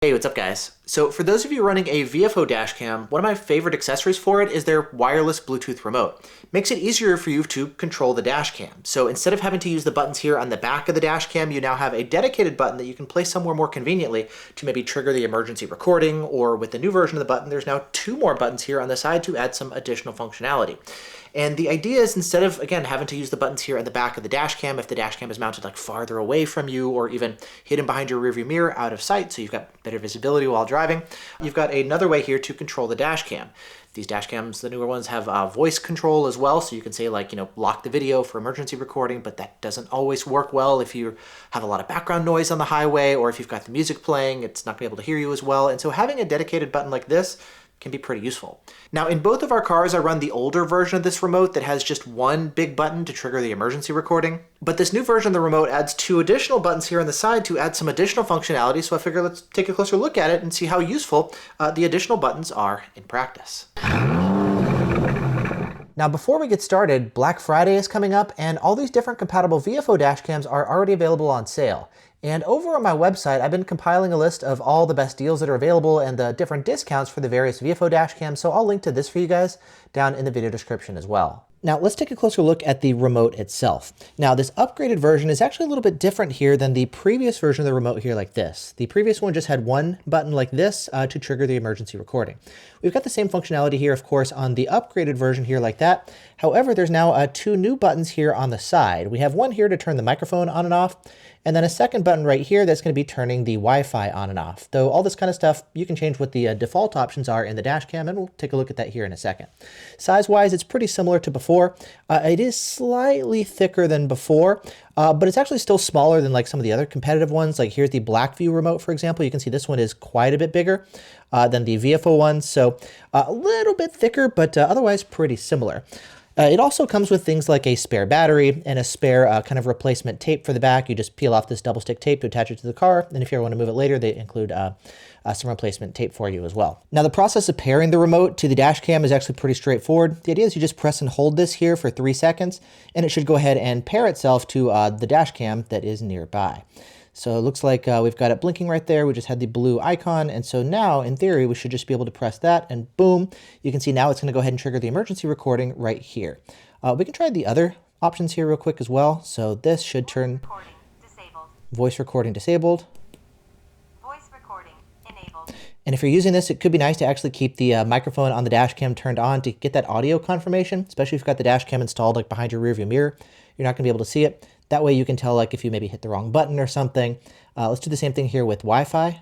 Hey, what's up guys? So for those of you running a Viofo dashcam, one of my favorite accessories for it is their wireless Bluetooth remote. Makes it easier for you to control the dashcam. So instead of having to use the buttons here on the back of the dashcam, you now have a dedicated button that you can place somewhere more conveniently to maybe trigger the emergency recording, or with the new version of the button, there's now 2 more buttons here on the side to add some additional functionality. And the idea is, instead of, again, having to use the buttons here at the back of the dashcam, if the dashcam is mounted like farther away from you or even hidden behind your rearview mirror out of sight, so you've got better visibility while driving, you've got another way here to control the dashcam. These dashcams, the newer ones, have voice control as well, so you can say like, block the video for emergency recording, but that doesn't always work well if you have a lot of background noise on the highway, or if you've got the music playing, it's not going to be able to hear you as well. And so having a dedicated button like this can be pretty useful. Now, in both of our cars, I run the older version of this remote that has just one big button to trigger the emergency recording. But this new version of the remote adds 2 additional buttons here on the side to add some additional functionality, so I figure let's take a closer look at it and see how useful the additional buttons are in practice. Now, before we get started, Black Friday is coming up, and all these different compatible Viofo dashcams are already available on sale. And over on my website, I've been compiling a list of all the best deals that are available and the different discounts for the various Viofo dashcams, so I'll link to this for you guys down in the video description as well. Now let's take a closer look at the remote itself. Now this upgraded version is actually a little bit different here than the previous version of the remote here like this. The previous one just had one button like this to trigger the emergency recording. We've got the same functionality here, of course, on the upgraded version here like that. However, there's now 2 new buttons here on the side. We have one here to turn the microphone on and off, and then a second button right here that's going to be turning the Wi-Fi on and off. Though all this kind of stuff, you can change what the default options are in the dashcam, and we'll take a look at that here in a second. Size-wise, it's pretty similar to before. It is slightly thicker than before, but it's actually still smaller than like some of the other competitive ones. Like here's the Blackview remote, for example. You can see this one is quite a bit bigger than the Viofo one, so a little bit thicker, but otherwise pretty similar. It also comes with things like a spare battery and a spare kind of replacement tape for the back. You just peel off this double stick tape to attach it to the car, and if you ever want to move it later, they include some replacement tape for you as well. Now the process of pairing the remote to the dash cam is actually pretty straightforward. The idea is you just press and hold this here for 3 seconds, and it should go ahead and pair itself to the dash cam that is nearby. So it looks like we've got it blinking right there. We just had the blue icon. And so now, in theory, we should just be able to press that and boom, you can see now it's going to go ahead and trigger the emergency recording right here. We can try the other options here real quick as well. So this should turn voice recording disabled. Voice recording enabled. And if you're using this, it could be nice to actually keep the microphone on the dash cam turned on to get that audio confirmation, especially if you've got the dash cam installed like behind your rearview mirror. You're not going to be able to see it. That way you can tell like if you maybe hit the wrong button or something. Let's do the same thing here with Wi-Fi.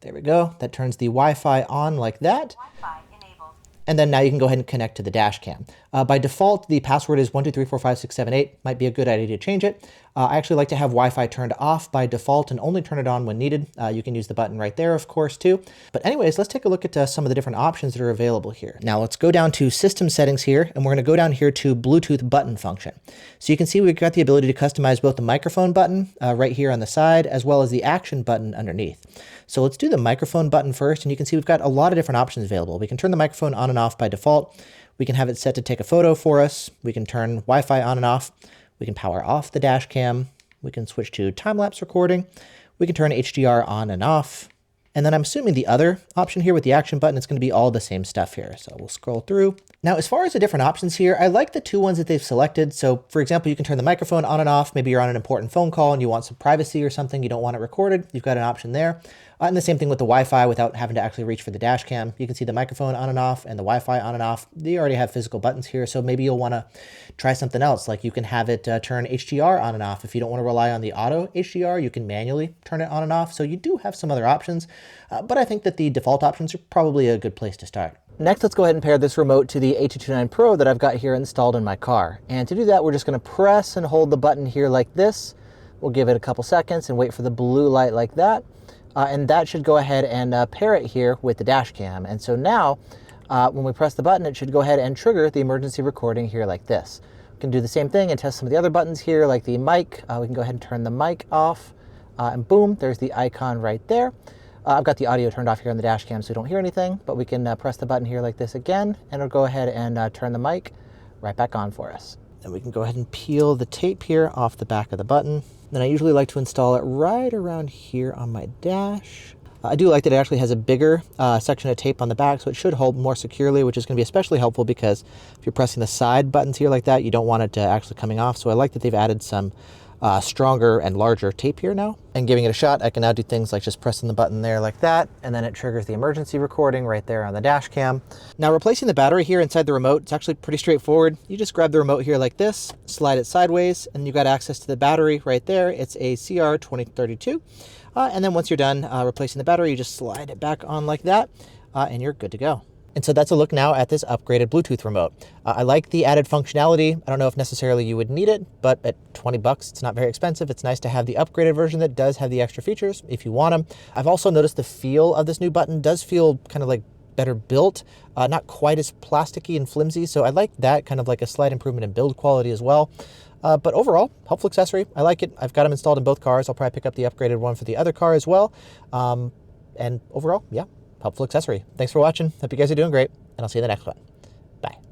There we go. That turns the Wi-Fi on like that. Wi-Fi enabled. And then now you can go ahead and connect to the dash cam. By default, the password is 123456778. Might be a good idea to change it. I actually like to have Wi-Fi turned off by default and only turn it on when needed. You can use the button right there, of course, too. But anyways, let's take a look at some of the different options that are available here. Now let's go down to system settings here, and we're going to go down here to Bluetooth button function. So you can see we've got the ability to customize both the microphone button right here on the side, as well as the action button underneath. So let's do the microphone button first, and you can see we've got a lot of different options available. We can turn the microphone on and off by default. We can have it set to take a photo for us. We can turn Wi-Fi on and off. We can power off the dash cam. We can switch to time-lapse recording. We can turn HDR on and off. And then I'm assuming the other option here with the action button is going to be all the same stuff here. So we'll scroll through. Now, as far as the different options here, I like the 2 ones that they've selected. So for example, you can turn the microphone on and off. Maybe you're on an important phone call and you want some privacy or something. You don't want it recorded. You've got an option there. And the same thing with the Wi-Fi without having to actually reach for the dash cam. You can see the microphone on and off and the Wi-Fi on and off. They already have physical buttons here. So maybe you'll want to try something else. Like you can have it turn HDR on and off. If you don't want to rely on the auto HDR, you can manually turn it on and off. So you do have some other options, but I think that the default options are probably a good place to start. Next, let's go ahead and pair this remote to the A229 Pro that I've got here installed in my car. And to do that, we're just going to press and hold the button here like this. We'll give it a couple seconds and wait for the blue light like that. And that should go ahead and pair it here with the dash cam. And so now, when we press the button, it should go ahead and trigger the emergency recording here like this. We can do the same thing and test some of the other buttons here, like the mic. We can go ahead and turn the mic off, and boom, there's the icon right there. I've got the audio turned off here on the dash cam so you don't hear anything, but we can press the button here like this again, and it'll go ahead and turn the mic right back on for us. Then we can go ahead and peel the tape here off the back of the button. Then I usually like to install it right around here on my dash. I do like that it actually has a bigger section of tape on the back, so it should hold more securely, which is going to be especially helpful because if you're pressing the side buttons here like that, you don't want it to actually coming off. So I like that they've added some stronger and larger tape here now. And giving it a shot, I can now do things like just pressing the button there like that, and then it triggers the emergency recording right there on the dash cam. Now replacing the battery here inside the remote, it's actually pretty straightforward. You just grab the remote here like this, slide it sideways, and you got access to the battery right there. It's a CR2032. And then once you're done replacing the battery, you just slide it back on like that, and you're good to go. And so that's a look now at this upgraded Bluetooth remote. I like the added functionality. I don't know if necessarily you would need it, but at 20 bucks, it's not very expensive. It's nice to have the upgraded version that does have the extra features if you want them. I've also noticed the feel of this new button does feel kind of like better built, not quite as plasticky and flimsy. So I like that, kind of like a slight improvement in build quality as well. But overall, helpful accessory. I like it. I've got them installed in both cars. I'll probably pick up the upgraded one for the other car as well. And overall, yeah, helpful accessory. Thanks for watching. Hope you guys are doing great, and I'll see you in the next one. Bye.